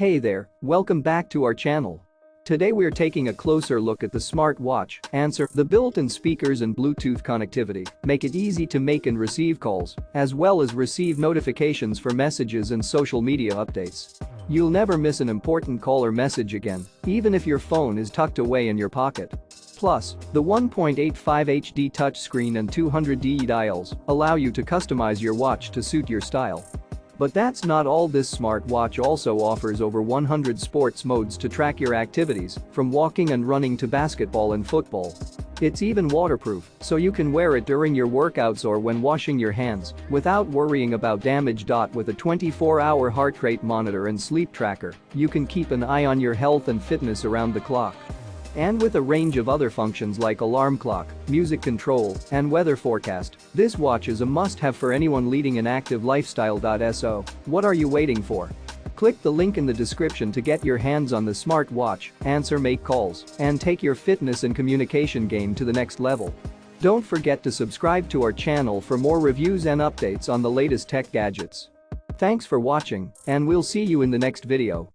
Hey there, welcome back to our channel. Today we're taking a closer look at the smartwatch. Answer: the built-in speakers and Bluetooth connectivity make it easy to make and receive calls, as well as receive notifications for messages and social media updates. You'll never miss an important call or message again, even if your phone is tucked away in your pocket. Plus, the 1.85 HD touchscreen and 200 DE dials allow you to customize your watch to suit your style. But that's not all. This smartwatch also offers over 100 sports modes to track your activities, from walking and running to basketball and football. It's even waterproof, so you can wear it during your workouts or when washing your hands without worrying about damage. With a 24-hour heart rate monitor and sleep tracker, you can keep an eye on your health and fitness around the clock. And with a range of other functions like alarm clock, music control, and weather forecast, this watch is a must-have for anyone leading an active lifestyle. So, what are you waiting for? Click the link in the description to get your hands on the smartwatch, make calls, and take your fitness and communication game to the next level. Don't forget to subscribe to our channel for more reviews and updates on the latest tech gadgets. Thanks for watching, and we'll see you in the next video.